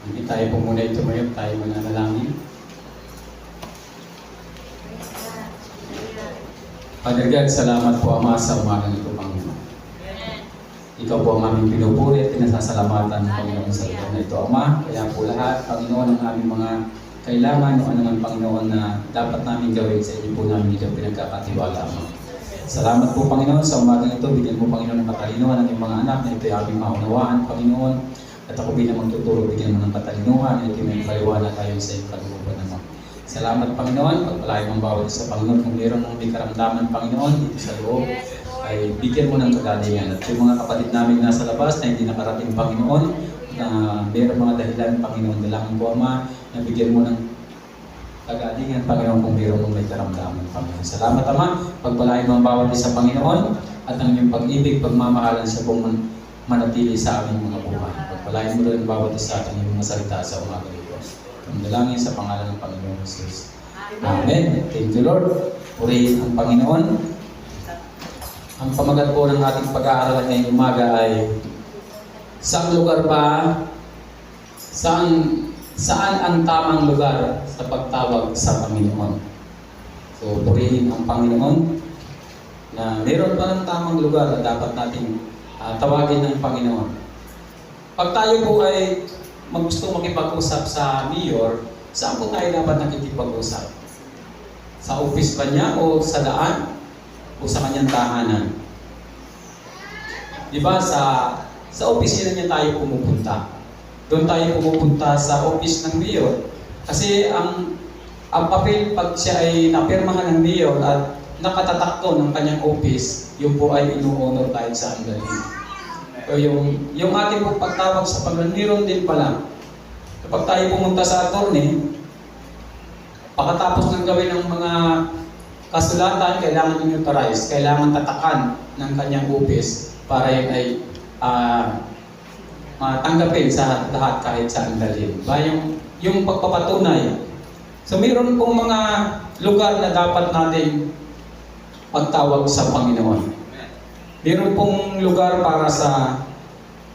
Hindi tayo po muna tumayo, tayo mananalangin. Father God, salamat po Ama sa umaga nito, Panginoon. Ikaw po ang aming pinupuri at pinasasalamatan, Panginoon, sa lugar na ito, Ama. Kaya po lahat, Panginoon, ang aming mga kailangan, o naman, Panginoon, na dapat namin gawin sa inyo po namin ito pinagkakatiwala, Ama. Salamat po, Panginoon, sa umaga nito. Bigyan mo, Panginoon, ng katalinuhan ang iyong mga anak na ito'y aming maunawaan, Panginoon. At ako bilang magtuturo, bigyan mo ng katalinuhan na ito'y may paliwanag tayo sa iyong kalooban, Ama. Salamat, Panginoon. Pagpalain mong bawat isa, Panginoon, kung mayroon mong di karamdaman, Panginoon, dito sa loob, ay bigyan mo ng kagalingan. At yung mga kapatid namin nasa labas na hindi nakarating, Panginoon, na mayroong mga dahilan, Panginoon, dalangin po, Ama, na bigyan mo ng kagalingan, Panginoon, kung mayroon mong may karamdaman, Panginoon. Salamat, Ama. Pagpalain mo ang bawat isa, Panginoon, at ang iyong pag-ibig, pagmamahalan sa buong manatili sa aming mga buhay. Pagpalain mo rin ang bawat isa at ang iyong mga salita sa umaga nito. Ang dalangin sa pangalan ng Panginoon Jesus. Amen. Thank you, Lord. Purihin ang Panginoon. Ang pamagat po ng ating pag-aaral ngayong umaga ay saan lugar ba, saan ang tamang lugar sa pagtawag sa Panginoon. So, purihin ang Panginoon na meron pa ng tamang lugar na dapat nating tawagin ng Panginoon. Pag tayo po ay gusto makipag-usap sa mayor, saan po tayo dapat nakikipag-usap? Sa office ba niya o sa daan? O sa kanyang tahanan? Di ba sa opisina niya tayo pumupunta? Doon tayo pumupunta sa office ng mayor. Kasi ang papel pag siya ay napirmahan ng mayor at nakatatakto ng kanyang office, yun po ay inu-honor tayo sa andalin. O yung ating pong pagtawag sa paglandiron din pala. Kapag tayo pumunta sa attorney, pagkatapos ng gawin ng mga kasulatan, kailangan i-notarize, kailangan tatakan ng kanyang office para yun ay matanggapin sa lahat kahit saan dalhin. Yung pagpapatunay. So mayroon pong mga lugar na dapat natin pagtawag sa Panginoon. Meron pong lugar para sa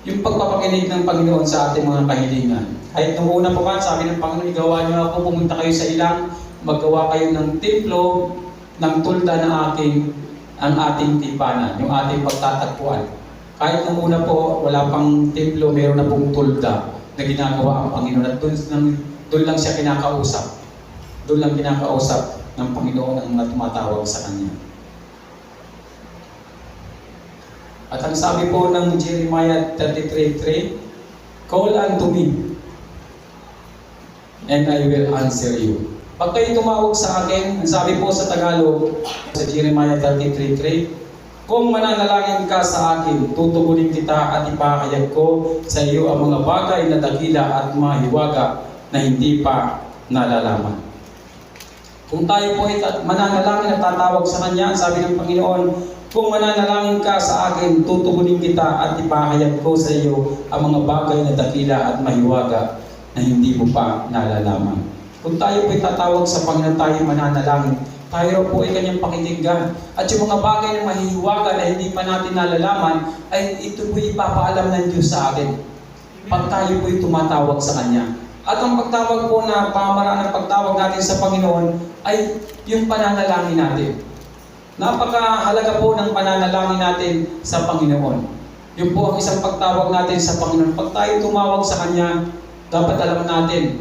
yung pagpapakinig ng Panginoon sa ating mga kahilingan. Kahit nung una po sabi ng Panginoon, igawa niyo ako, pumunta kayo sa ilang, maggawa kayo ng templo, ng tulda na ang ating tipanan, yung ating pagtatagpuan. Kahit nung una po, wala pang templo, meron na pong tulda na ginagawa ang Panginoon. At doon lang siya kinakausap. Doon lang kinakausap ng Panginoon ang tumatawag sa Kanya. At ang sabi po ng Jeremiah 33:3, "Call unto me, and I will answer you." Pag kayo tumawag sa akin, ang sabi po sa Tagalog, sa Jeremiah 33:3, "Kung mananalangin ka sa akin, tutugunin kita at ipahayag ko sa iyo ang mga bagay na dakila at mahiwaga na hindi pa nalalaman." Kung tayo po ay mananalangin at tatawag sa Kanya, sabi ng Panginoon, "Kung mananalangin ka sa akin, tutugunin kita at ipahayag ko sa iyo ang mga bagay na dakila at mahiwaga na hindi mo pa nalalaman." Kung tayo po ay tatawag sa Panginoon, tayo mananalangin, tayo po ay Kanyang pakikinggan. At yung mga bagay na mahiwaga na hindi pa natin nalalaman, ay ito po ipapaalam ng Diyos sa atin. Pag tayo po ay tumatawag sa Kanya. At ang pagtawag po na pamaraan ng pagtawag natin sa Panginoon ay yung pananalangin natin. Napakahalaga po ng pananalangin natin sa Panginoon. Yun po ang isang pagtawag natin sa Panginoon. Pag tayo tumawag sa Kanya, dapat alam natin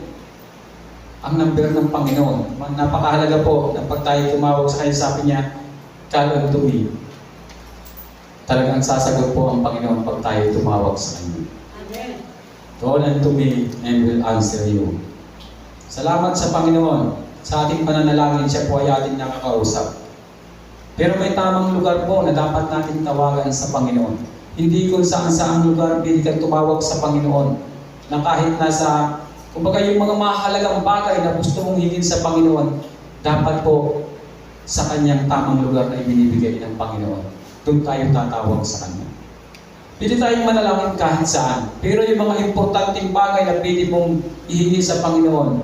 ang number ng Panginoon. Napakahalaga po na pag tayo tumawag sa Kanya, sabi niya, "Call unto me." Talagang sasagot po ang Panginoon pag tayo tumawag sa Kanya. Amen. "Call unto me and will answer you." Salamat sa Panginoon. Sa ating pananalangin, siya po ay ating nakakausap. Pero may tamang lugar po na dapat natin tawagan sa Panginoon. Hindi kung saan-saang lugar pwede kang tumawag sa Panginoon. Na kahit nasa, kumbaga yung mga mahalagang bagay na gusto mong hingin sa Panginoon, dapat po sa Kanyang tamang lugar na ibinibigay ng Panginoon. Doon tayo tatawag sa Kanya. Pwede tayong manalangin kahit saan. Pero yung mga importanteng bagay na pwede mong ihingi sa Panginoon,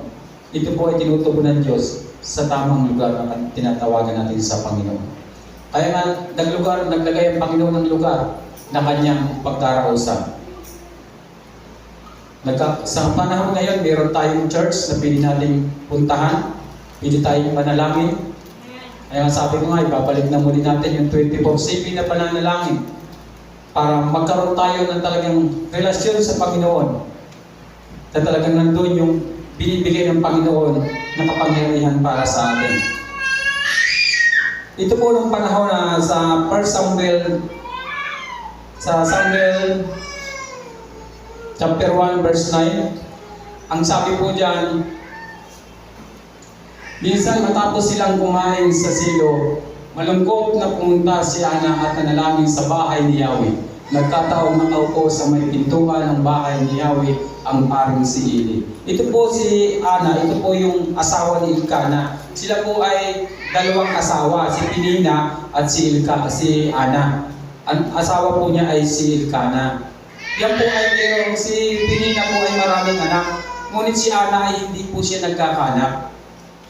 ito po ay tinutugon ng Diyos sa tamang lugar na tinatawagan natin sa Panginoon. Kaya nga, naglagay ang Panginoon ng lugar na Kanyang pagkaraosan. Sa panahon ngayon, meron tayong church na pwede nating puntahan, pwede tayong manalangin. Kaya sabi ko nga, ibabalik na muli natin yung 24/7 na pananalangin para magkaroon tayo ng talagang relasyon sa Panginoon. Na talagang nandun yung binibigay ng Panginoon na kapangyarihan para sa atin. Ito po nung panahon na sa 1 Samuel, chapter 1 verse 9, ang sabi po diyan, minsan matapos silang kumain sa silo, malungkot na pumunta si Ana at nanalangin sa bahay ni Yahweh. Nagkataong nakaupo sa may pintuan ng bahay ni Yahweh ang paring si Eli. Ito po si Ana, ito po yung asawa ni Elkanah. Sila po ay dalawang asawa, si Penina at si Ana. Ang asawa po niya ay si Elkanah. Yan po ay merong si Penina po ay maraming anak. Ngunit si Ana ay hindi po siya nagkakanak.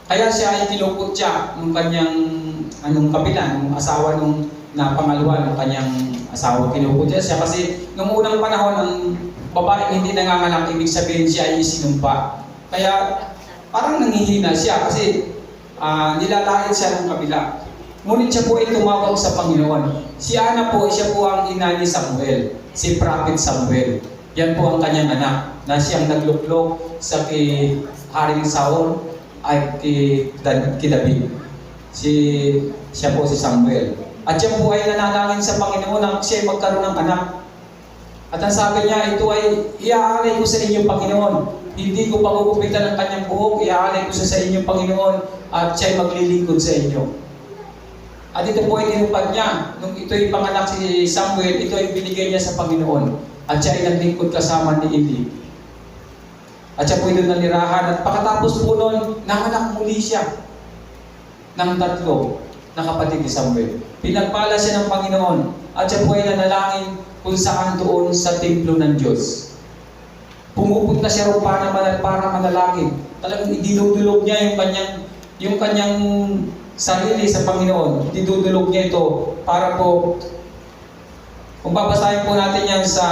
Kaya siya ay kinukutya ng kanyang kabilan, ng asawa nung na pangalawa ng kanyang asawa. Kinukutya siya kasi nung unang panahon ang babaeng hindi nanganganak, ibig sabihin siya ay isinumpa. Kaya parang nangihina siya kasi nilalait siya ng kabila. Ngunit siya po ay tumawag sa Panginoon. Si Ana po, siya po ang ina ni Samuel, si Prophet Samuel. Yan po ang kanyang anak na siyang nagluklok sa kay Haring Saul ay kay David. Siya po si Samuel. At siya po ay nanalangin sa Panginoon na siya ay magkaroon ng anak. At ang sabi niya, ito ay iaalay ko sa inyo, Panginoon. Hindi ko pagugupitan ng kanyang buhok, iaalay ko sa inyo, Panginoon, at siya ay maglilingkod sa inyo. At ito po ay tinupad niya. Nung ito ay panganak si Samuel, ito ay binigay niya sa Panginoon. At siya ay naglingkod kasama ni Eli. At siya po ay doon nanirahan. At pagkatapos po noon, nanganak muli siya ng 3 na kapatid ni Samuel. Pinagpala siya ng Panginoon. At siya po ay nanalangin kung saan doon sa templo ng Diyos. Pumupunta siya rin para manalangin. Talagang idinudulog niya yung kanyang sarili sa Panginoon. Idudulog niya ito para po, kung babasahin po natin yan sa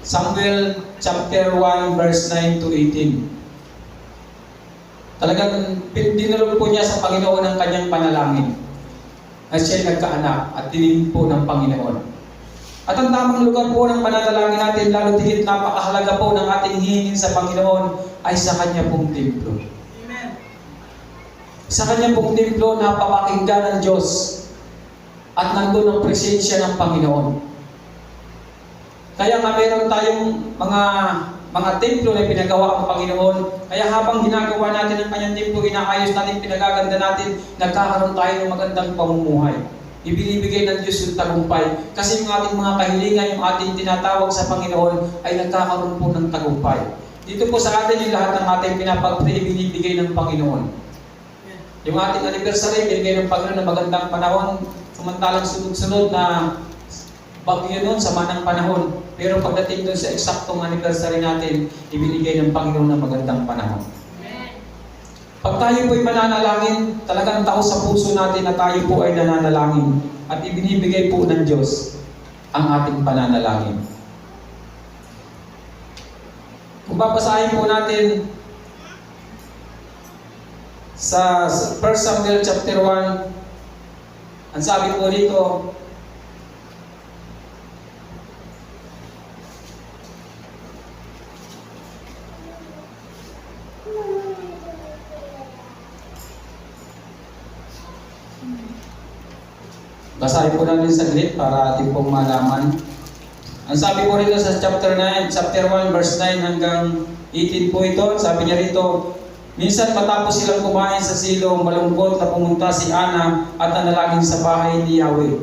Samuel chapter 1 verse 9 to 18. Talagang dinulog po niya sa Panginoon ang kanyang panalangin. At siya ay nagkaanak at dinilin po ng Panginoon. At ang tamang lugar po ng pananalangin natin, lalo tigit napakahalaga po ng ating hihingin sa Panginoon ay sa Kanya pong templo. Amen. Sa Kanya pong templo, napapakinggan ng Diyos at nandun ang presensya ng Panginoon. Kaya nga meron tayong mga templo na pinagawa ang Panginoon. Kaya habang ginagawa natin ang Kanyang templo, inaayos natin, pinagaganda natin, nagkakaroon tayo ng magandang pamumuhay. Ibinibigay ng Diyos yung tagumpay. Kasi yung ating mga kahilingan, yung ating tinatawag sa Panginoon, ay nagkakaroon po ng tagumpay. Dito po sa atin yung lahat ng ating pinapag-pray, binibigay ng Panginoon. Yung ating anniversary, binigay ng Panginoon na magandang panahon, samantalang sunod-sunod na bagyo nun sa manang panahon. Pero pagdating doon sa eksaktong anniversary natin, ibinigay ng Panginoon na magandang panahon. Pag tayo po'y mananalangin, talagang tao sa puso natin na tayo po ay nananalangin at ibinibigay po ng Diyos ang ating pananalangin. Kung babasahin po natin sa 1 Samuel chapter 1, ang sabi po dito, basahin po natin saglit para ating pong malaman. Ang sabi po rito sa chapter 1 verse 9 hanggang 18 po ito, sabi niya rito, minsan matapos silang kumain sa silo, malungkot na pumunta si Ana at nanalangin sa bahay ni Yahweh.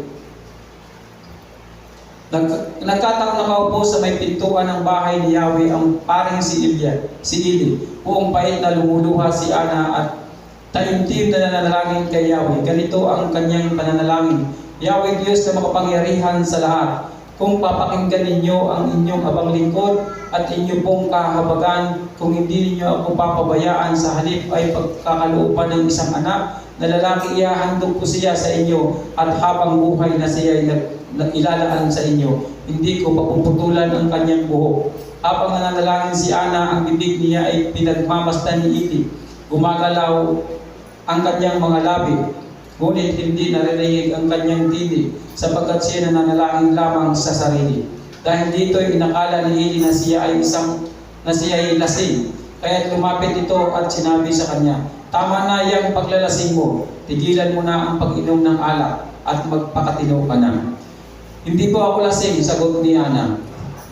Nagkataon nakaupo sa may pintuan ng bahay ni Yahweh ang paring si Eli. Buong pait na lumuluha si Ana at taimtim na nanalangin kay Yahweh. Ganito ang kanyang pananalangin. Yahweh Diyos na makapangyarihan sa lahat, kung papakinggan ninyo ang inyong abang lingkod at inyo pong kahabagan, kung hindi ninyo ako papabayaan sa halip ay pagkakalooban ng isang anak, na lalaki ihahandog ko siya sa inyo at habang buhay na siya ay ilalaan sa inyo. Hindi ko papuputulan ang kanyang buhok. Habang nananalangin si Ana, ang bibig niya ay pinagmamasdan ni Eli. Gumagalaw ang kanyang mga labi, ngunit hindi naririnig ang kanyang tinig, sapagkat siya nananalangin lamang sa sarili. Dahil dito ay inakala ni Eli na siya ay lasing. Kaya lumapit ito at sinabi sa kanya, "Tama na yang paglalasing mo. Tigilan mo na ang pag-inom ng alak at magpakatino ka na." "Hindi po ako lasing," sagot ni Ana.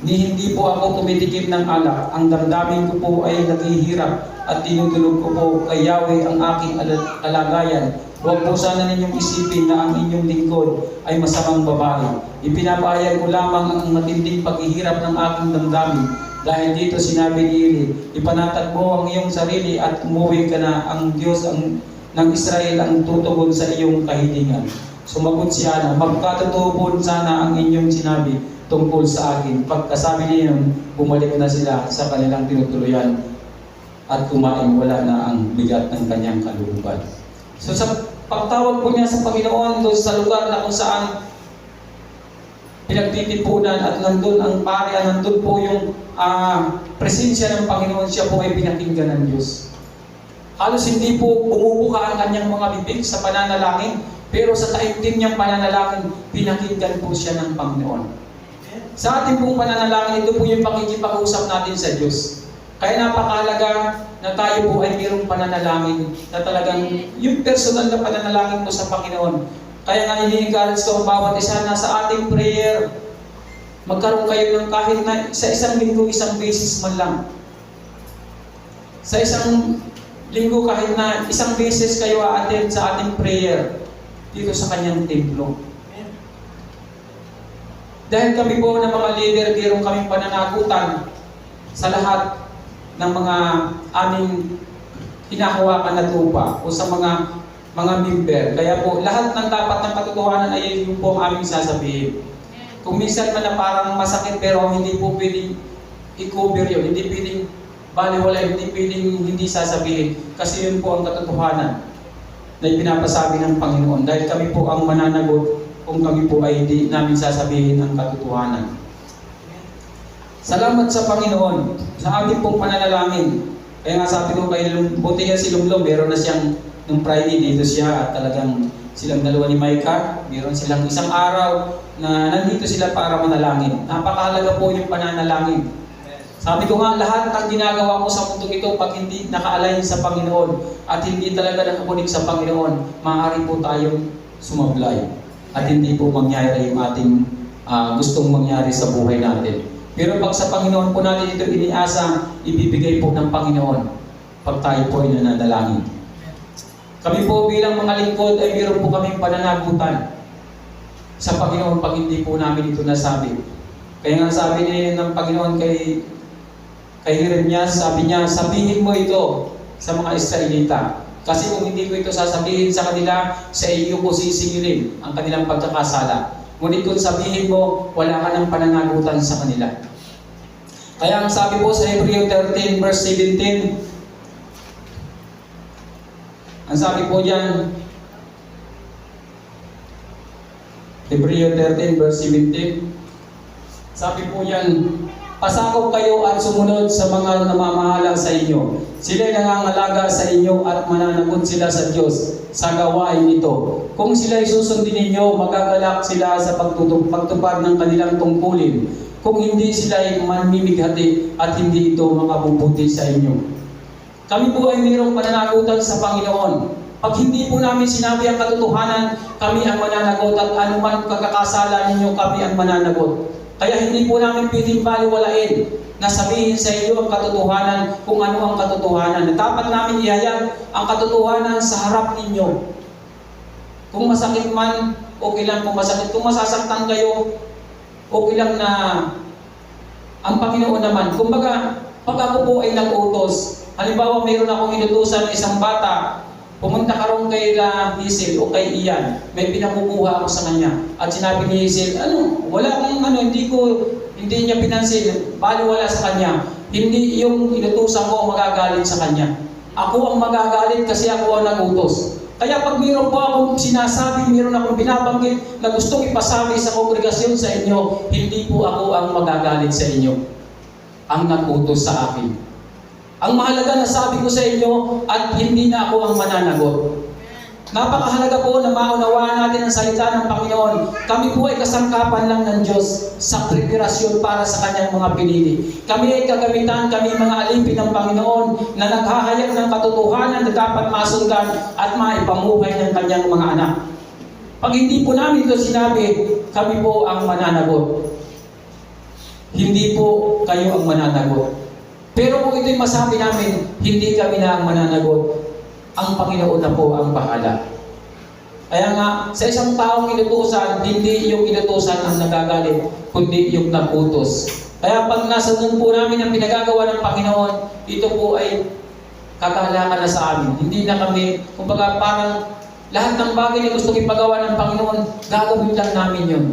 Hindi po ako tumitikim ng alak. Ang damdamin ko po ay naghihirap at dinudulog ko po kay Yahweh ang aking kalagayan. Huwag po sana ninyong isipin na ang inyong lingkod ay masamang babae. Ipinapahayag ko lamang ang matinding paghihirap ng aking damdamin. Dahil dito sinabi ni Eli, "Ipanatag mo ang iyong sarili at umuwi ka na. Ang Diyos ng Israel ang tutugon sa iyong kahilingan." Sumagot si Ana, "Magkatotoo po sana ang inyong sinabi tungkol sa akin." Pagkasabi niya, bumalik na sila sa kanilang tinutuluyan at kumain, wala na ang bigat ng kanyang kalooban. So sa pagtawag po niya sa Panginoon doon sa lugar na kung saan pinagtitipunan at nandun ang pari, nandun po yung presensya ng Panginoon, siya po ay pinakinggan ng Diyos. Halos hindi po bumubuka ang kanyang mga bibig sa pananalangin, pero sa taimtim niyang pananalangin, pinakinggan po siya ng Panginoon. Sa ating pong pananalangin, ito po yung pakikipag-usap natin sa Diyos. Kaya napakahalaga na tayo po ay mayroong pananalangin na talagang yung personal na pananalangin mo sa Panginoon. Kaya nga ini-encourage ko ang bawat isa na sa ating prayer, magkaroon kayo ng kahit na sa isang linggo, isang beses man lang. Sa isang linggo kahit na isang beses kayo a-attend sa ating prayer dito sa kanyang templo. Dahil kami po ng mga leader, mayroong kaming pananagutan sa lahat ng mga aming hinahawakan na tupa o sa mga member. Kaya po, lahat ng dapat ng katotohanan ay yun po ang aming sasabihin. Kung minsan man na parang masakit pero hindi po pwedeng i-cover yun, hindi pwedeng baliwala, hindi pwedeng hindi sasabihin. Kasi yun po ang katotohanan na ipinapasabi ng Panginoon. Dahil kami po ang mananagot kung kami po ay hindi namin sasabihin ang katotohanan. Salamat sa Panginoon sa ating pong pananalangin. Kaya nga sabi ko kay buti nga si Lumlom, meron na siyang nung Friday dito siya at talagang silang dalawa ni Micah, meron silang isang araw na nandito sila para manalangin. Napakahalaga po yung pananalangin. Sabi ko nga, lahat ng ginagawa mo sa mundo ito, pag hindi naka-align sa Panginoon at hindi talaga nakakunik sa Panginoon, maaari po tayong sumablay at hindi po mangyari yung ating gustong mangyari sa buhay natin. Pero pag sa Panginoon po natin ito iniasa, ibibigay po ng Panginoon pag tayo po ay nananalangin. Kami po bilang mga lingkod ay mayroon po kaming pananagutan sa Panginoon pag hindi po namin ito nasabi. Kaya nga sabi ng Panginoon kay Jeremias, sabi niya, "Sabihin mo ito sa mga Israelita. Kasi kung hindi ko ito sasabihin sa kanila, sa iyo ko sisingilin ang kanilang pagkakasala. Ngunit kung sabihin mo, wala ka ng pananagutan sa kanila." Kaya ang sabi po sa Hebreo 13 verse 17, ang sabi po diyan, Hebreo 13 verse 17, sabi po diyan, "Pasakop kayo at sumunod sa mga namamahala sa inyo. Sila'y nangangalaga sa inyo at mananagot sila sa Diyos sa gawain ito. Kung sila'y susundin ninyo, magagalak sila sa pagtupad ng kanilang tungkulin. Kung hindi sila'y mamimighati at hindi ito makabubuti sa inyo." Kami po ay mayroong pananagutan sa Panginoon. Pag hindi po namin sinabi ang katotohanan, kami ang mananagot at anuman kakakasala ninyo, kami ang mananagot. Kaya hindi po namin pwedeng baliwalain na sabihin sa iyo ang katotohanan kung ano ang katotohanan. Dapat namin ihayag ang katotohanan sa harap ninyo. Kung masakit man, okay lang kung masakit. Kung masasaktan kayo, okay lang na ang Panginoon naman. Kumbaga, pag ako po ay nag-utos, halimbawa, mayroon akong inutusan ng isang bata, pumunta ka ron kay Hazel o kay Ian, may pinakukuha ako sa kanya. At sinabi ni Hazel, wala akong hindi niya pinansin, baliwala sa kanya. Hindi yung inutusan ko ang magagalit sa kanya. Ako ang magagalit kasi ako ang nagutos. Kaya pag mayroon po akong sinasabi, mayroon akong binabanggit na gustong ipasabi sa kongregasyon sa inyo, hindi po ako ang magagalit sa inyo. ang nakutos sa akin. Ang mahalaga na sabi ko sa inyo, at hindi na ako ang mananagot. Napakahalaga po na maunawaan natin ang salita ng Panginoon. Kami po ay kasangkapan lang ng Diyos sa preparasyon para sa Kanyang mga pinili. Kami ay kagamitan, kami mga alipin ng Panginoon na naghahayag ng katotohanan na dapat masundan at maipamuhay ng Kanyang mga anak. Pag hindi po namin ito sinabi, kami po ang mananagot. Hindi po kayo ang mananagot. Pero kung ito'y masabi namin, hindi kami na ang mananagot. Ang Panginoon na po ang bahala. Kaya nga, sa isang taong inutusan, hindi yung inutusan ang nagagalit, kundi yung nakutos. Kaya pag nasunod po namin ang pinagagawa ng Panginoon, ito po ay kagalakan na sa amin. Hindi na kami, kumbaga parang lahat ng bagay na gusto ipagawa ng Panginoon, gagawin lang namin yun.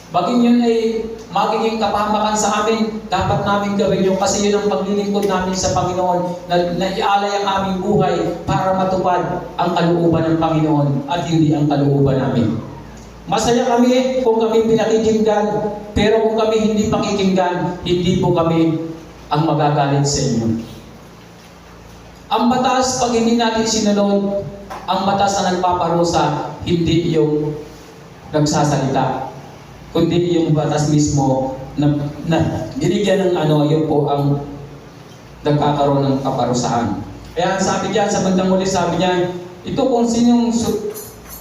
Baging yun ay magiging kapahamakan sa amin, dapat namin gawin yun kasi yun ang paglilingkod namin sa Panginoon na ialay ang aming buhay para matupad ang kalooban ng Panginoon at hindi ang kalooban namin. Masaya kami kung kami pinakikinggan, pero kung kami hindi pakikinggan, hindi po kami ang magagalit sa inyo. Ang batas, pag hindi natin sinunod, ang batas na nagpaparusa, hindi yung nagsasalita, kundi yung batas mismo na binigyan ng yun po ang nagkakaroon ng kaparusahan. Kaya sabi diyan sa bandang huli, sabi niya, ito kung sinong,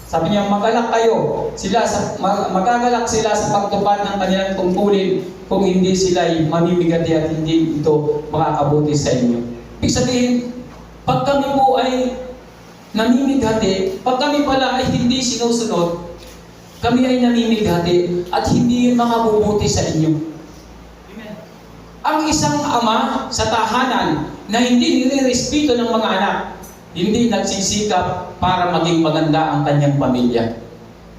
sabi niya, magalak kayo, magagalak sila sa pagtupad ng kanilang tungkulin kung hindi sila ay mamimigati at hindi ito makakabuti sa inyo. Ibig sabihin, pag kami po ay namimigati, pag kami pala ay hindi sinusunod, kami ay namimighati at hindi yun makabubuti sa inyo. Amen. Ang isang ama sa tahanan na hindi nire-respeto ng mga anak, hindi nagsisikap para maging maganda ang kanyang pamilya.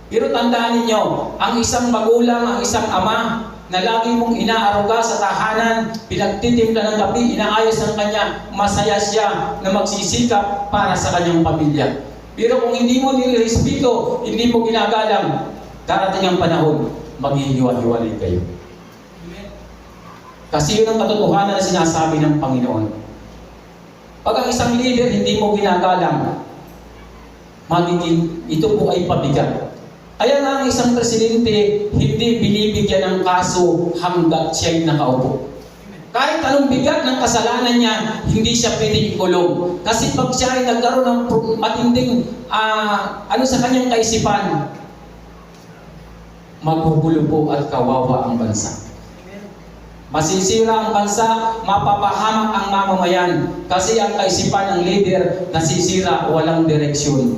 Pero tandaan ninyo, ang isang magulang, ang isang ama na lagi mong inaaruga sa tahanan, pinagtitimpla ng gabi, inaayos ng kanya, masaya siya na magsisikap para sa kanyang pamilya. Pero kung hindi mo nire-respeto, hindi mo ginagalang, darating ang panahon, maghihiwa-hiwalay kayo. Kasi yun ang katotohanan na sinasabi ng Panginoon. Pag ang isang leader hindi mo ginagalang, magiging ito po ay pabigat. Kaya nga ang isang presidente hindi binibigyan ng kaso hanggat siya'y nakaupo. Kahit anong bigat ng kasalanan niya, hindi siya pwedeng ikulong. Kasi pag siya ay nagkaroon ng matinding sa kanyang kaisipan, magugulo po at kawawa ang bansa. Masisira ang bansa, mapapahamak ang mamamayan. Kasi ang kaisipan ng leader nasisira, walang direksyon.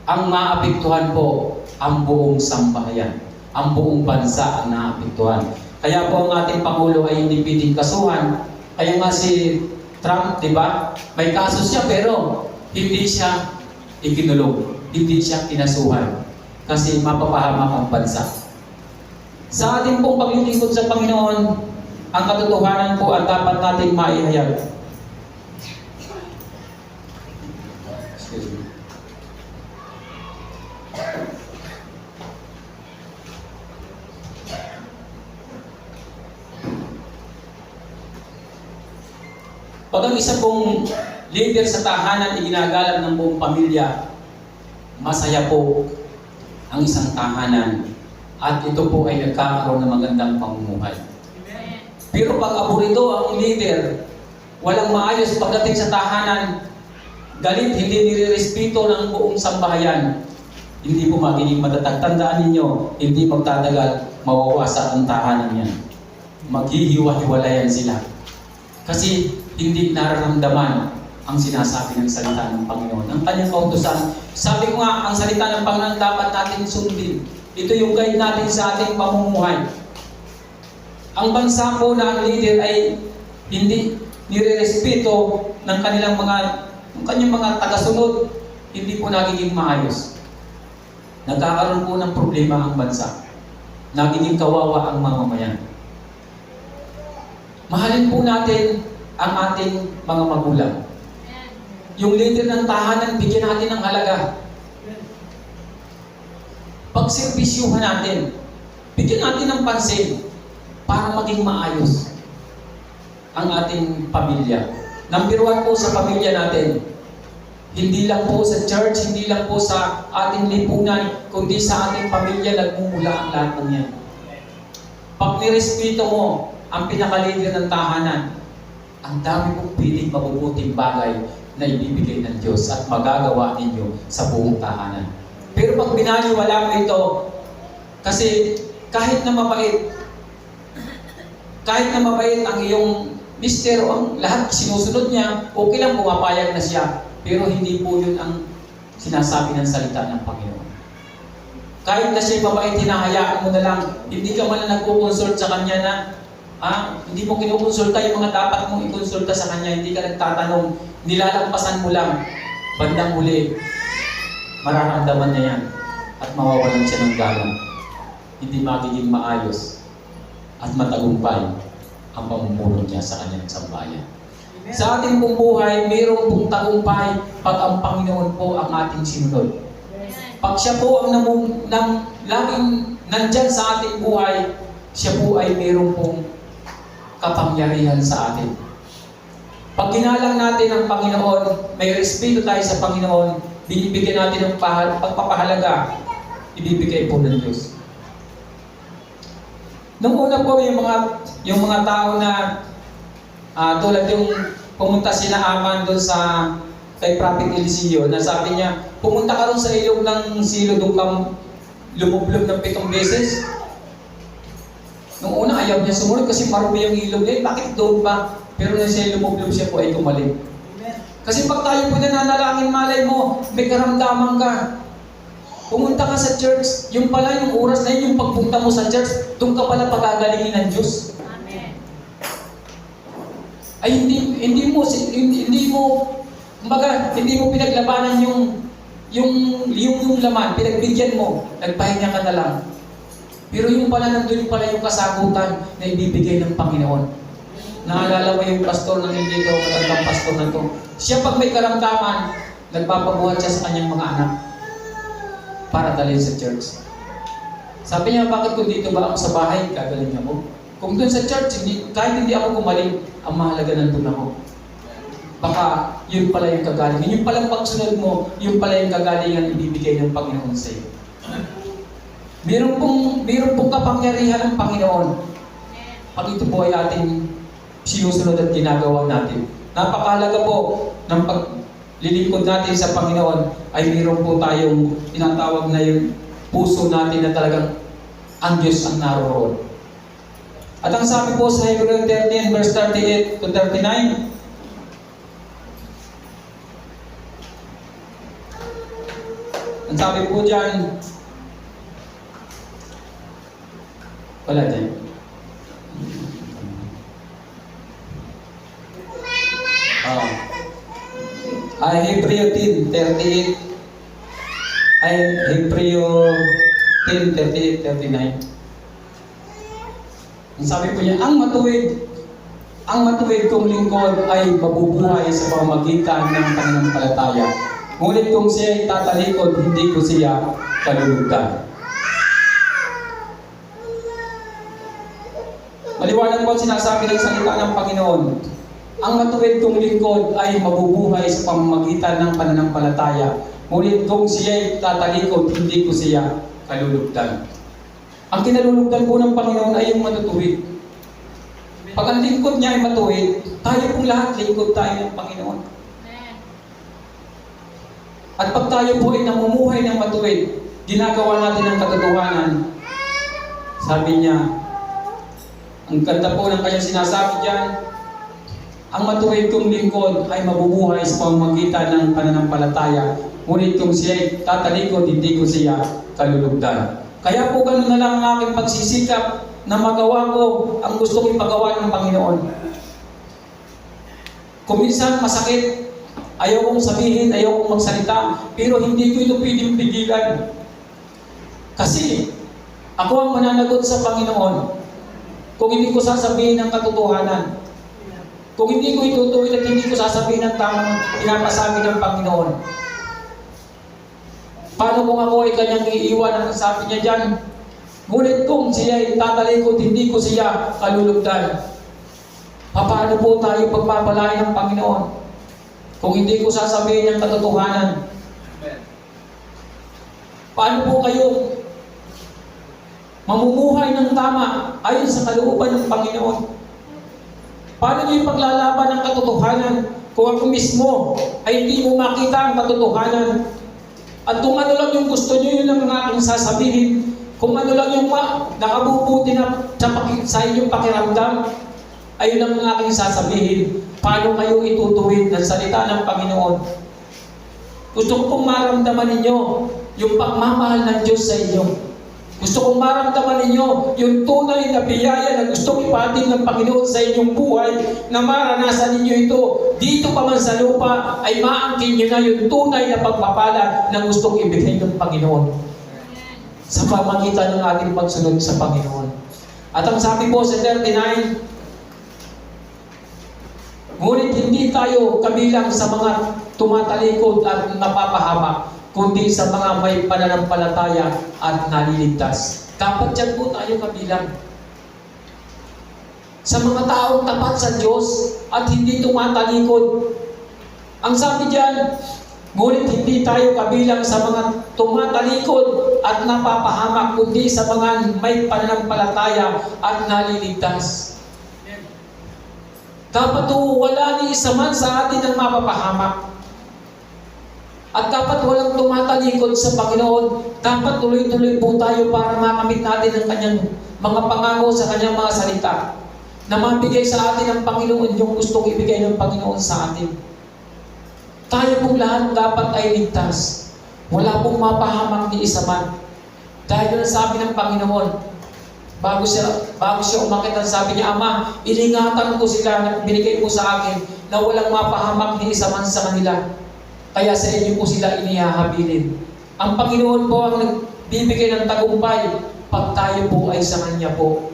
Ang maapektuhan po, ang buong sambahayan. Ang buong bansa ang naapektuhan. Kaya po ang ating Pangulo ay hindi pwedeng kasuhan. Kaya nga si Trump, di ba? May kaso siya pero hindi siya ikinulong. Hindi siya kinasuhan. Kasi mapapahamak ang bansa. Sa ating pong paglilingkod sa Panginoon, ang katotohanan po ang dapat nating maihayag. Excuse me. Pag ang isa pong leader sa tahanan iginagalang ng buong pamilya, masaya po ang isang tahanan at ito po ay nagkakaroon ng magandang pamumuhay. Pero pag aburito ang leader, walang maayos pagdating sa tahanan, galit, hindi nire-respeto ng buong sambahayan, hindi po magiging matatag. Tandaan ninyo, hindi magtatagal, mawawasak ang tahanan yan. Maghihiwa-hiwalayan sila. Kasi hindi nararamdaman ang sinasabi ng salita ng Panginoon. Ang kanyang kautusan, sabi ko nga, ang salita ng Panginoon dapat natin sundin. Ito yung guide natin sa ating pamumuhay. Ang bansa po na ang leader ay hindi nire-respeto ng kanyang mga tagasunod, hindi po nagiging maayos. Nagkakaroon po ng problema ang bansa. Nagiging kawawa ang mamamayan. Mahalin po natin ang ating mga magulang. Yung leader ng tahanan, bigyan natin ng halaga. Pagserbisyuhan natin. Bigyan natin ng pansin para maging maayos. ang ating pamilya. Number one po sa pamilya natin. Hindi lang po sa church, hindi lang po sa ating lipunan, kundi sa ating pamilya nagmumula ang lahat ng yan. Pag nirespeto mo ang pinakalider ng tahanan, ang dami pong piling mabubuting bagay na ibibigay ng Diyos at magagawa ninyo sa buong tahanan. Pero pag binaliwala mo ito, kasi kahit na mabait ang iyong mister o ang lahat sinusunod niya, okay lang pumapayag na siya. Pero hindi po yun ang sinasabi ng salita ng Panginoon. Kahit na siya mabait, hinahayaan mo na lang, hindi ka man na nagpo-consult sa kanya na, hindi mo kinukonsulta yung mga dapat mong ikonsulta sa kanya, hindi ka nagtatanong, nilalampasan mo lang, bandang huli, mararamdaman niya yan at mawawalan siya ng galang. Hindi magiging maayos at matagumpay ang pamumuno niya sa kanyang sambayan. Sa ating pong buhay, mayroong pong tagumpay pag ang Panginoon po ang ating sinunod. Pag siya po ang laging nandyan sa ating buhay, siya po ay mayroong pong kapangyarihan sa atin. Pag ginalang natin ang Panginoon, may respeto tayo sa Panginoon, binibigyan natin ng pagpapahalaga, ibibigay po ng Diyos. Nung una po yung mga tao na tulad yung pumunta sina Aman doon sa kay Prophet Eliseo, na sabi niya, pumunta ka rin sa ilog ng Silo, doon kang lumublob ng 7 beses. Nung una ayaw niya sumunod kasi marumi yung ilog niya, bakit doon pa? Pero nung siya lumublob, siya po ay gumaling. Kasi pag tayo po nananalangin, malay mo, may karamdaman ka. Pumunta ka sa church, yung pala yung oras na yun, yung pagpunta mo sa church, doon ka pala pagagalingin ng Diyos. Ay hindi mo pinaglabanan yung laman, pinagbigyan mo, nagpahinga ka na lang. Pero yung pala nandun pala yung kasagutan na ibibigay ng Panginoon. Naalala mo yung pastor ng hindi ko, matandang pastor na to. Siya pag may karamdaman, nagpapabuhat siya sa kanyang mga anak para dalhin sa church. Sabi niya, bakit kung dito ba ako sa bahay, gagaling ako? Kung doon sa church, kahit hindi ako gumaling, ang mahalaga nandun ako. Baka yun pala yung kagalingan. Yung palang pagsunod mo, yun pala yung kagalingan ibibigay ng Panginoon sa iyo. Meron pong kapangyarihan ng Panginoon. Pag ito po ay ating sinusunod at ginagawa natin. Napakahalaga po ng paglilingkod natin sa Panginoon ay meron po tayong tinatawag na yung puso natin na talagang ang Diyos ang naroroon. At ang sabi po sa Hebrew 13 verse 38 to 39, ang sabi po dyan, wala dyan. Hebreo 10:38 ay Hebreo 10:38, 39. Ang sabi po niya, ang matuwid kong lingkod ay mabubuhay sa pamamagitan ng pananampalataya. Ngunit kung siya ay tatalikod, hindi ko siya kalulugan. Maliwanag po ang sinasabi ng salita ng Panginoon. Ang matuwid kong lingkod ay mabubuhay sa pamamagitan ng pananampalataya. Ngunit kung siya ay tatalikod, hindi ko siya kalulugan. Ang kinalulugdan po ng Panginoon ay yung matutuwid. Pag ang lingkod niya ay matuwid, tayo pong lahat lingkod tayo ng Panginoon. At pag tayo po ay namumuhay ng matuwid, ginagawa natin ang katotohanan. Sabi niya, ang ganda po ng kanyang sinasabi diyan, ang matuwid kong lingkod ay mabubuhay sa pamamagitan ng pananampalataya. Ngunit kung siya ay tatalikod, hindi ko siya kalulugdan. Kaya po ganun na lang ang aking pagsisikap na magawa ko ang gusto kong ipagawa ng Panginoon. Kung minsan masakit, ayaw kong sabihin, ayaw kong magsalita, pero hindi ko ito pwedeng pigilan. Kasi ako ang mananagot sa Panginoon kung hindi ko sasabihin ang katotohanan. Kung hindi ko itutuwid at hindi ko sasabihin ang tamang pinapasabi ng Panginoon. Paano kung ako ay kanyang iiwan? Ang sabi niya dyan, ngunit kung siya ay tatalikod, hindi ko siya kalulugdan. Paano po tayo pagpapalain ng Panginoon kung hindi ko sasabihin ang katotohanan? Paano po kayo mamumuhay ng tama ayon sa kalooban ng Panginoon? Paano niyo ipaglalaban ang katotohanan kung ako mismo ay hindi mo makita ang katotohanan? At kung ano lang yung gusto niyo, yun lang ang aking sasabihin. Kung ano lang yung nakabubuti na sa inyong pakiramdam, ayun lang ang aking sasabihin. Paano kayo itutuwid ng salita ng Panginoon? Gusto ko pong maramdaman ninyo yung pagmamahal ng Diyos sa inyo. Gusto kong maramdaman ninyo yung tunay na biyaya na gustong ipatin ng Panginoon sa inyong buhay, na maranasan ninyo ito. Dito pa man sa lupa ay maangkin nyo na yung tunay na pagpapala na gustong ibigay ng Panginoon sa pamagitan ng ating pagsunod sa Panginoon. At ang sabi po sa 39, ngunit hindi tayo kabilang sa mga tumatalikod at napapahamak, kundi sa mga may pananampalataya at naliligtas. Dapat dyan po tayo kabilang. Sa mga taong tapat sa Diyos at hindi tumatalikod. Ang sabi dyan, ngunit hindi tayo kabilang sa mga tumatalikod at napapahamak, kundi sa mga may pananampalataya at naliligtas. Dapat wala ni isa man sa atin ang mapapahamak. At dapat walang tumatalikod sa Panginoon. Dapat tuloy-tuloy po tayo para makamit natin ang kanyang mga pangako sa kanyang mga salita. Na mabigay sa atin ang Panginoon yung gustong ibigay ng Panginoon sa atin. Tayo pong lahat dapat ay ligtas. Wala pong mapahamak ni isa man. Dahil ang sabi ng Panginoon, bago siya umakit, ang sabi niya, Ama, iningatan ko sila na binigay mo sa akin na walang mapahamak ni isa man sa kanila. Kaya sa inyo po sila inihahabilin. Ang Panginoon po ang nagbibigay ng tagumpay pag tayo po ay sa Kanya po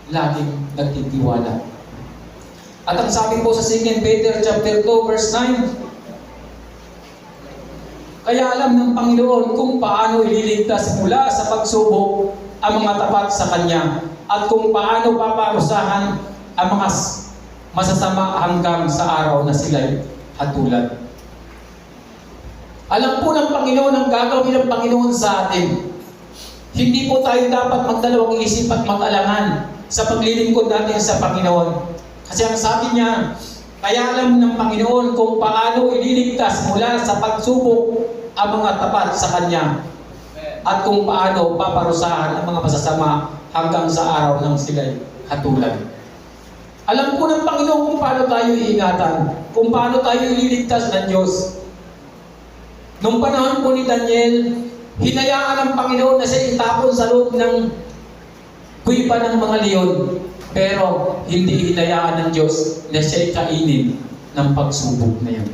laging nagtitiwala. At ang sabi po sa 2 Peter chapter 2 verse 9, kaya alam ng Panginoon kung paano ililigtas mula sa pagsubok ang mga tapat sa Kanya at kung paano paparusahan ang mga masasama hanggang sa araw na sila'y hatulan. Alam po ng Panginoon ang gagawin ng Panginoon sa atin. Hindi po tayo dapat magdalawang isip at mag-alangan sa paglilingkod natin sa Panginoon. Kasi ang sabi niya, kaya alam ng Panginoon kung paano ililigtas mula sa pagsubok ang mga tapat sa Kanya at kung paano paparusahan ang mga masasama hanggang sa araw ng sila'y hatulan. Alam po ng Panginoon kung paano tayo iingatan, kung paano tayo ililigtas ng Diyos. Nung panahon po ni Daniel, hinayaan ng Panginoon na siya itapon sa loob ng kuiba ng mga leon. Pero hindi hinayaan ng Diyos na siya kainin ng pagsubok na yan.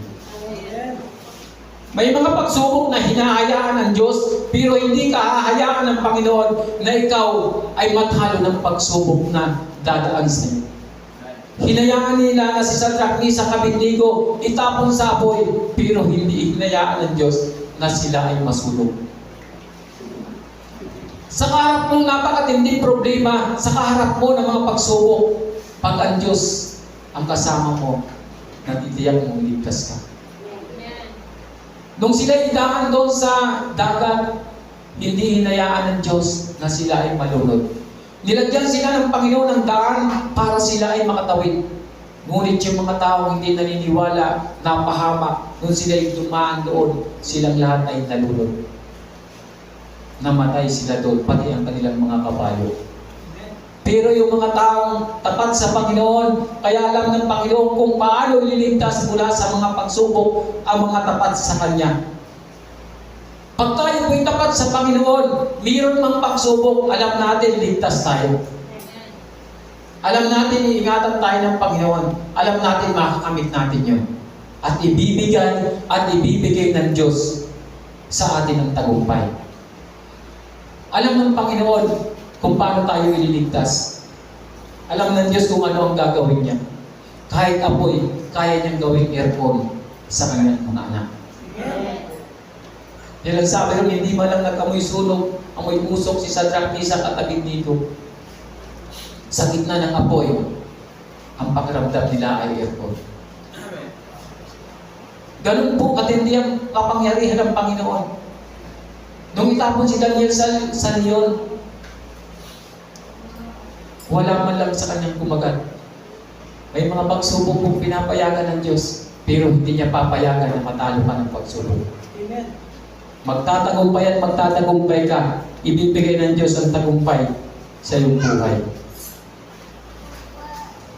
May mga pagsubok na hinahayaan ng Diyos, pero hindi kahahayaan ng Panginoon na ikaw ay matalo ng pagsubok na dadaan sa iyo. Hinayaan nila na si Shadrach, Meshach, Abednego itapon sa apoy, pero hindi hinayaan ng Diyos na sila ay masulong. Sa kaharap mong napakatinding problema, sa kaharap mo ng mga pagsubok, pag ang Diyos ang kasama mo, natitiyak mong ligtas ka. Nung sila idaan doon sa dagat, hindi hinayaan ng Diyos na sila ay malunod. Nilagyan sila ng Panginoon ng daan para sila ay makatawid. Ngunit yung mga taong hindi naniniwala, napahamak, nung sila ay dumaan doon, silang lahat ay nalulod. Namatay sila doon, pati ang kanilang mga kabayo. Pero yung mga taong tapat sa Panginoon, kaya alam ng Panginoon kung paano ililigtas mula sa mga pagsubok ang mga tapat sa Kanya. Pag tayo po'y tapat sa Panginoon, mayroon mang pagsubok, alam natin, ligtas tayo. Alam natin, iingatan tayo ng Panginoon. Alam natin, makakamit natin yun. At ibibigay ng Diyos sa atin ang tagumpay. Alam ng Panginoon kung paano tayo ililigtas. Alam ng Diyos kung ano ang gagawin niya. Kahit apoy, kaya niyang gawing aircon sa kanyang mga anak. Yan ang sabi rin, hindi man lang nag-amoy sunog, amoy usok si Shadrach, Meshach at Abednego. Sa gitna ng apoy, ang pakiramdam nila ay airport. Ganun po katindi ang kapangyarihan ng Panginoon. Nung itapon si Daniel sa leon, wala man lang sa kanyang kumagat. May mga pagsubok kung pinapayagan ng Diyos, pero hindi niya papayagan na matalo ka ng pagsubok. Amen. Magtatagumpay at magtatagumpay ka, ibibigay ng Diyos ang tagumpay sa iyong buhay.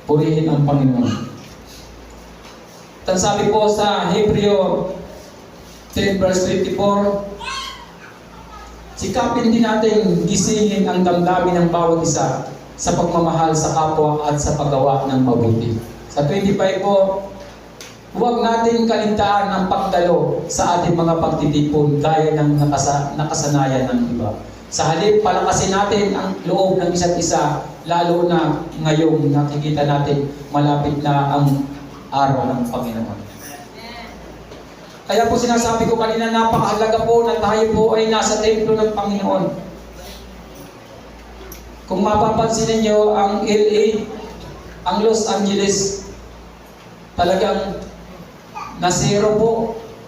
Purihin ang Panginoon. At sabi po sa Hebreo 10 verse 24, sikapin din natin gisingin ang damdamin ng bawat isa sa pagmamahal sa kapwa at sa paggawa ng mabuti. Sa 25 po, huwag natin kaligtaan ang pagdalo sa ating mga pagtitipon gaya ng nakasanayan ng iba. Sa halip, palakasin natin ang loob ng isa't isa, lalo na ngayong nakikita natin malapit na ang araw ng Panginoon. Kaya po sinasabi ko kanina, napakahalaga po na tayo po ay nasa templo ng Panginoon. Kung mapapansin ninyo, ang LA, ang Los Angeles, talagang nasero po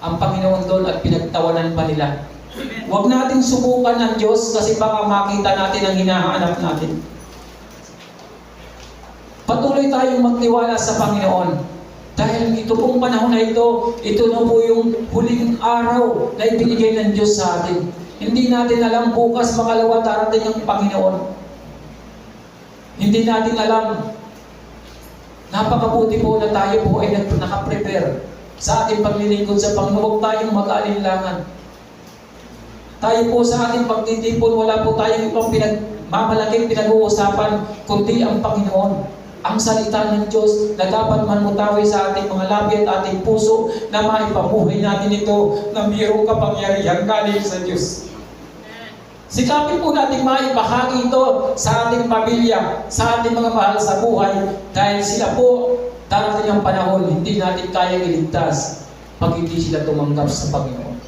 ang Panginoon doon at pinagtawanan pa nila. Huwag nating subukan ng Diyos kasi baka makita natin ang hinahanap natin. Patuloy tayong magtiwala sa Panginoon. Dahil ito pong panahon na ito na po yung huling araw na ibinigay ng Diyos sa atin. Hindi natin alam bukas makalawa darating ang Panginoon. Hindi natin alam. Napakabuti po na tayo po ay nakaprepare sa ating paglilingkod sa Panginoon. Huwag tayong mag-alinlangan. Tayo po sa ating pagtitipon, wala po tayong ibang mamalaking pinag-uusapan, kundi ang Panginoon. Ang salita ng Diyos na dapat manmutawi sa ating mga labi at ating puso na maipabuhay natin ito na mayroong kapangyarihan galing sa Diyos. Sikapin po natin maibahagi ito sa ating pamilya, sa ating mga mahal sa buhay, dahil sila po darating ang panahon, hindi natin kayang iligtas pag hindi sila tumanggap sa Panginoon.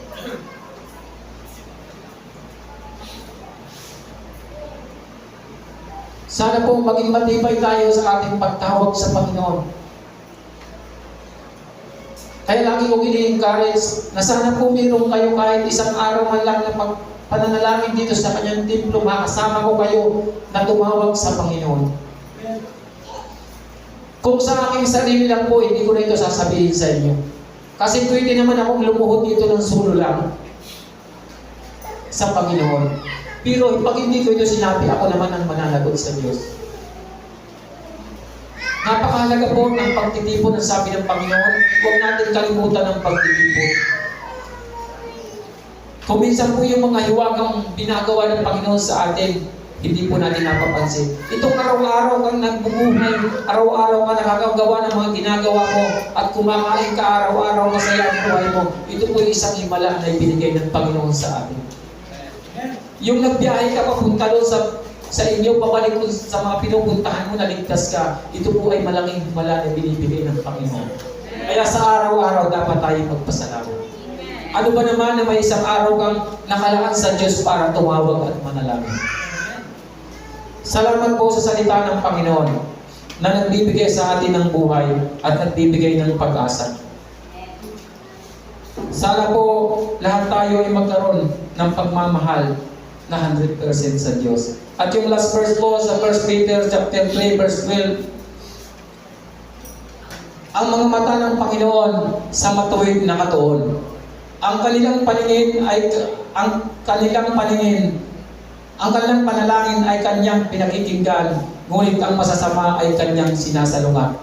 Sana po maging matibay tayo sa ating pagtawag sa Panginoon. Kaya lagi kong ini-encourage na sana po mayroon kayo kahit isang araw man lang na pananalangin dito sa kanyang templo, makasama ko kayo na tumawag sa Panginoon. Kung sa aking sarili lang po, hindi ko na ito sasabihin sa inyo. Kasi pwede naman akong lumuhod dito ng sulo lang sa Panginoon. Pero pag hindi ko ito sinabi, ako naman ang mananagot sa Diyos. Napakahalaga po ng pagtitipon ng sabi ng Panginoon. Huwag natin kalimutan ang pagtitipon. Kung minsan po yung mga hiwagang binagawa ng Panginoon sa atin, hindi po natin napapansin. Itong araw-araw kang nagbubuhay, araw-araw ka nakakagawa ng mga ginagawa mo, at kumakain ka araw-araw, masaya ang buhay mo, ito po yung isang himala na ibinigay ng Panginoon sa atin. Yung nagbiyahe ka papunta doon sa inyo, pabalik sa mga pinupuntahan mo, naligtas ka, ito po ay malaking himala na binibigay ng Panginoon. Kaya sa araw-araw dapat tayo magpasalamat. Ano ba naman na may isang araw kang nakalaan sa Diyos para tumawag at manalangin? Salamat po sa salita ng Panginoon na nagbibigay sa atin ng buhay at nagbibigay ng pag-asa. Sana po lahat tayo ay magkaroon ng pagmamahal na 100% sa Diyos. At yung last verse po sa 1 Peter chapter 3 verse 12, ang mga mata ng Panginoon sa matuwid na katuon. Ang kanilang panalangin ay kanyang pinakikinggan, ngunit ang masasama ay kanyang sinasalungat.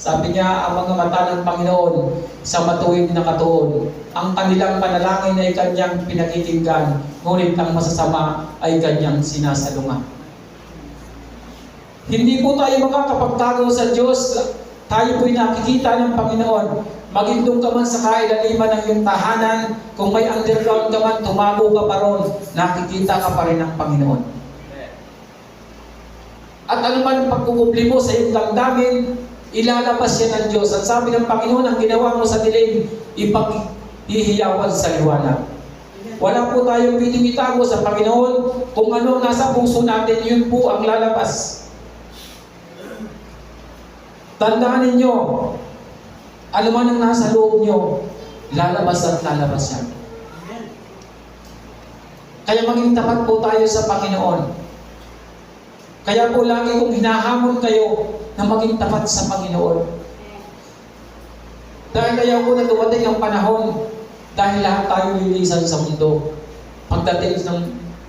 Sabi niya, ang mga mata ng Panginoon sa matuwid na katuon. Ang kanilang panalangin ay kanyang pinakikinggan, ngunit ang masasama ay kanyang sinasalungat. Hindi po tayo makakapagtago sa Diyos. Tayo po'y nakikita ng Panginoon. Maging doon ka man sa kailaliman ng iyong tahanan, kung may underground ka man, tumago ka pa ron, nakikita ka pa rin ng Panginoon. At ano man ang pagkukubli mo sa iyong damdamin, ilalabas yan ng Diyos. At sabi ng Panginoon, ang ginawa mo sa dilim, ipaghihiyawan sa liwanag. Wala po tayong pwedeng itago sa Panginoon. Kung ano nasa puso natin, yun po ang lalabas. Tandaan ninyo, ano man ang nasa loob nyo, lalabas at lalabas yan. Kaya maging tapat po tayo sa Panginoon. Kaya po lagi kong hinahamon kayo na maging tapat sa Panginoon. Dahil ayaw ko na dumating ang panahon dahil lahat tayo lilisan sa mundo. Pagdating ng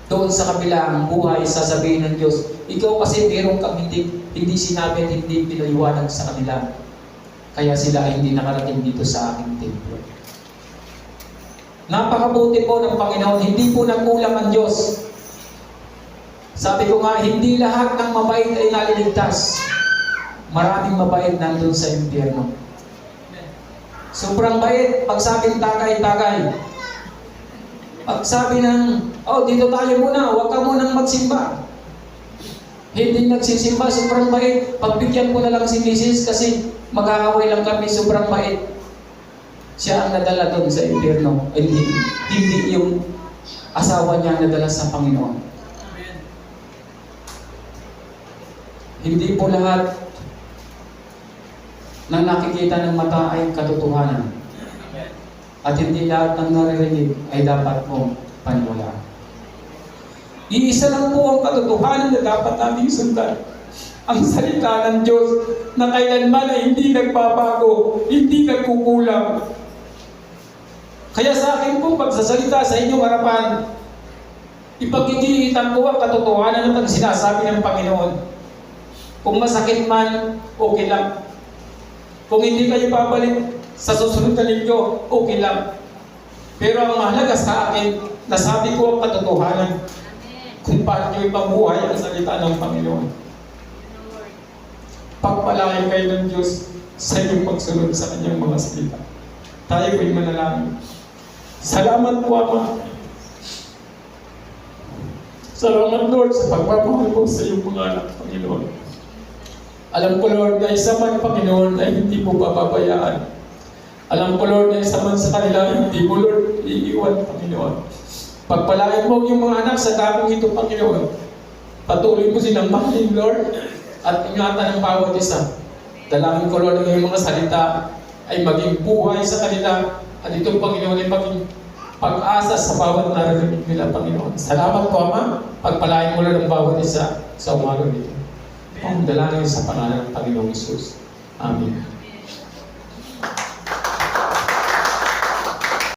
doon sa kabilang buhay, sasabihin ng Diyos, ikaw kasi meron kang hindi sinabi at hindi pinaliwanag sa kanila. Kaya sila ay hindi nakarating dito sa aking templo. Napakabuti po ng Panginoon, hindi po nagkulang ang Diyos. Sabi ko nga, hindi lahat ng mabait ay naliligtas. Maraming mabait nandun sa impyerno. Sobrang bait, pag sabing tagay-tagay. Pag sabi ng, oh, dito tayo muna, huwag ka munang magsimba. Hindi nagsisimba, sobrang bait. Pagbigyan ko na lang si Mrs. kasi mag-aaway lang kami, sobrang bait. Siya ang nadala doon sa impyerno. Hindi yung asawa niya ang nadala sa Panginoon. Hindi po lahat ng nakikita ng mata ay katotohanan. At hindi lahat ng naririnig ay dapat mong paniwalaan. Iisa lang po ang katotohanan na dapat nating sundan. Ang salita ng Diyos na kailanman ay hindi nagbabago, hindi nagkukulang. Kaya sa akin po, pagsasalita sa inyong harapan, ipagkikiitan ko ang katotohanan at ang sinasabi ng Panginoon. Kung masakit man, okay lang. Kung hindi kayo babalik sa susunod na linggo, okay lang. Pero ang mahalaga sa akin, nasabi ko ang katotohanan kung paano nyo ipabuhay ang salita ng Panginoon. Pagpalain kayo ng Diyos sa inyong pagsunod sa kanyang mga salita. Tayo po'y manalangin. Salamat po, Ama. Salamat, Lord, sa pagpapahal mo sa iyong mga anak, Panginoon. Alam ko, Lord, na isa man, Panginoon, ay hindi mo papabayaan. Alam ko, Lord, na isa man sa kanila, hindi mo, Lord, iiwan, Panginoon. Pagpalain mo yung mga anak sa dakong ito, Panginoon. Patuloy mo silang mahalin, Lord, at ingatan ang bawat isa. Dalangin ko, Lord, na yung mga salita ay maging buhay sa kanila at itong Panginoon ay maging pag-asa sa bawat narinig nila, Panginoon. Salamat po, Ama. Pagpalain mo, Lord, ang bawat isa sa umaga nito. Ang dalangin sa pangalan ng Panginoong Hesus. Amen.